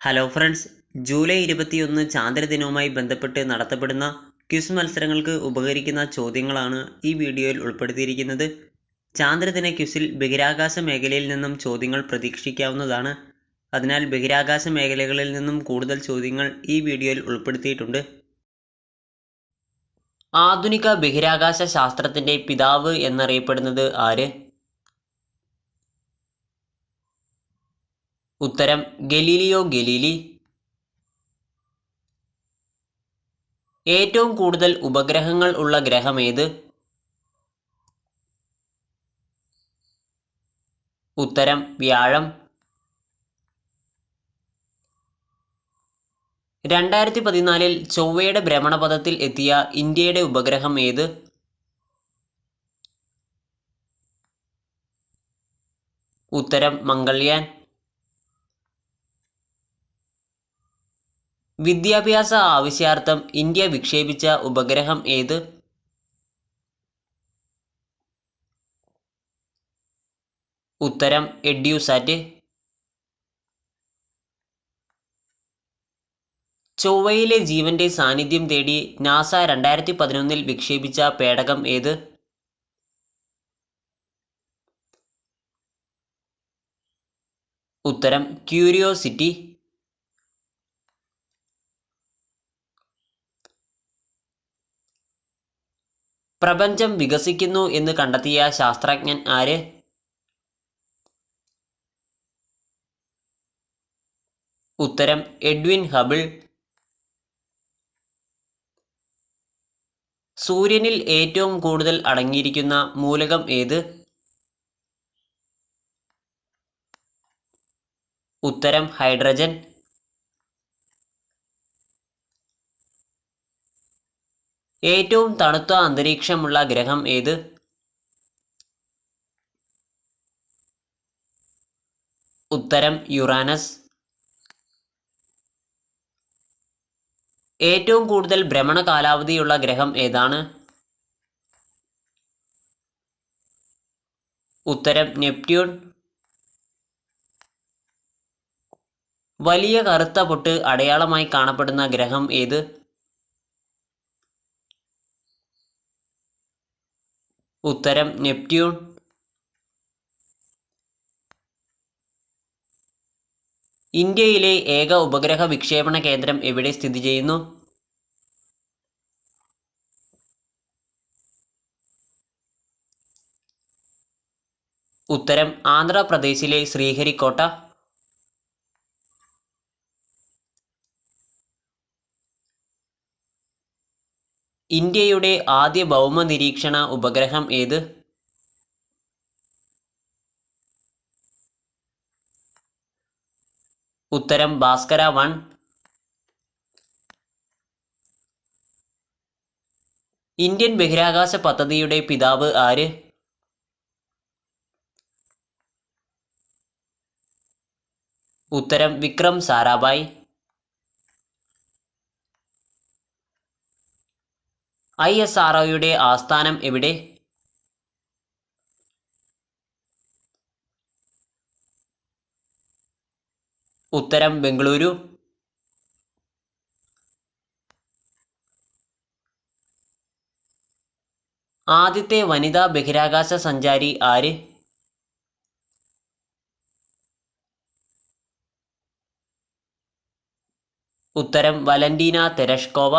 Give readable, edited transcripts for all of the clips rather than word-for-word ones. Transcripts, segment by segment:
Hello friends, July 21 ചാന്ദ്രദിനവുമായി ബന്ധപ്പെട്ട് നടത്തപ്പെടുന്ന quiz മത്സരങ്ങൾക്ക് ഉപകരിക്കുന്ന ചോദ്യങ്ങളാണ് ഈ വീഡിയോയിൽ ഉൾപ്പെടുത്തിയിരിക്കുന്നത്. ചാന്ദ്രദിന ക്വിസിൽ ബഹിരാകാശ മേഖലയിൽ നിന്നും ചോദ്യങ്ങൾ പ്രതീക്ഷിക്കാവുന്നതാണ്. അതിനാൽ ബഹിരാകാശ മേഖലകളിൽ നിന്നും കൂടുതൽ ചോദ്യങ്ങൾ ഈ വീഡിയോയിൽ ഉൾപ്പെടുത്തിയിട്ടുണ്ട്. ആധുനിക ബഹിരാകാശ ശാസ്ത്രത്തിന്റെ പിതാവ് എന്നറിയപ്പെടുന്നത് ആര്? ഉത്തരം ഗലീലിയോ ഗലീലി. ഏറ്റവും കൂടുതൽ ഉപഗ്രഹങ്ങൾ ഉള്ള ഗ്രഹമേത്? ഉത്തരം വ്യാഴം. 2014 ചൊവ്വയുടെ ഭ്രമണപഥത്തിൽ എത്തിയ ഇന്ത്യയുടെ ഉപഗ്രഹം ഏത്? ഉത്തരം മംഗൾയാൻ. വിദ്യാഭ്യാസ ആവശ്യാർത്ഥം ഇന്ത്യ വിക്ഷേപിച്ച ഉപഗ്രഹം ഏത്? ഉത്തരം എഡ്യൂസാറ്റ്. ചൊവ്വയിലെ ജീവന്റെ സാന്നിധ്യം തേടി നാസ 2011 വിക്ഷേപിച്ച പേടകം ഏത്? ഉത്തരം ക്യൂരിയോസിറ്റി. പ്രപഞ്ചം വികസിക്കുന്നു എന്ന് കണ്ടെത്തിയ ശാസ്ത്രജ്ഞൻ ആര്? ഉത്തരം എഡ്വിൻ ഹബിൾ. സൂര്യനിൽ ഏറ്റവും കൂടുതൽ അടങ്ങിയിരിക്കുന്ന മൂലകം ഏത്? ഉത്തരം ഹൈഡ്രജൻ. ഏറ്റവും തണുത്ത അന്തരീക്ഷമുള്ള ഗ്രഹം ഏത്? ഉത്തരം യുറാനസ്. ഏറ്റവും കൂടുതൽ ഭ്രമണ കാലാവധിയുള്ള ഗ്രഹം ഏതാണ്? ഉത്തരം നെപ്റ്റ്യൂൺ. വലിയ കറുത്ത പൊട്ട് അടയാളമായി കാണപ്പെടുന്ന ഗ്രഹം ഏത്? ഉത്തരം നെപ്റ്റ്യൂൺ. ഇന്ത്യയിലെ ഏക ഉപഗ്രഹ വിക്ഷേപണ കേന്ദ്രം എവിടെ സ്ഥിതി ചെയ്യുന്നു? ഉത്തരം ആന്ധ്രാപ്രദേശിലെ ശ്രീഹരിക്കോട്ട. ഇന്ത്യയുടെ ആദ്യ ഭൗമ നിരീക്ഷണ ഉപഗ്രഹം ഏത്? ഉത്തരം ഭാസ്കര 1. ഇന്ത്യൻ ബഹിരാകാശ പദ്ധതിയുടെ പിതാവ് ആര്? ഉത്തരം വിക്രം സാരാഭായ്. ISROയുടെ ആസ്ഥാനം എവിടെ? ഉത്തരം ബംഗളൂരു. ആദ്യത്തെ വനിതാ ബഹിരാകാശ സഞ്ചാരി ആര്? ഉത്തരം വലന്റീന തെരഷ്കോവ.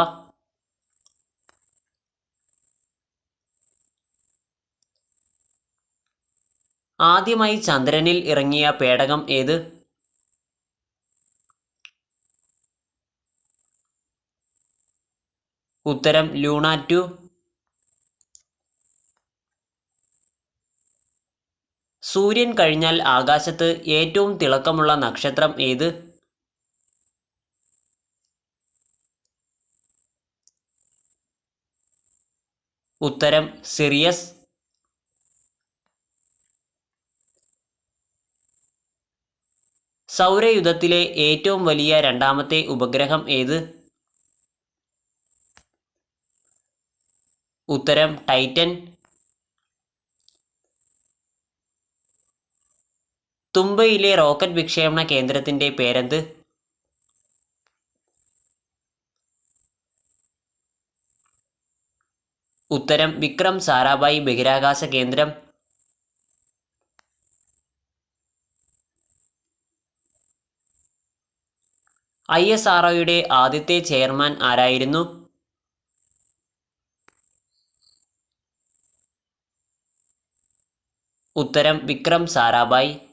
ആദ്യമായി ചന്ദ്രനിൽ ഇറങ്ങിയ പേടകം ഏത്? ഉത്തരം ലൂണ 2. സൂര്യൻ കഴിഞ്ഞാൽ ആകാശത്ത് ഏറ്റവും തിളക്കമുള്ള നക്ഷത്രം ഏത്? ഉത്തരം സിറിയസ്. സൗരയൂഥത്തിലെ ഏറ്റവും വലിയ രണ്ടാമത്തെ ഉപഗ്രഹം ഏത്? ഉത്തരം ടൈറ്റൻ. തുമ്പയിലെ റോക്കറ്റ് വിക്ഷേപണ കേന്ദ്രത്തിന്റെ പേരെന്ത്? ഉത്തരം വിക്രം സാരാഭായ് ബഹിരാകാശ കേന്ദ്രം. ISROയുടെ ആദ്യത്തെ ചെയർമാൻ ആരായിരുന്നു? ഉത്തരം വിക്രം സാരാഭായ്.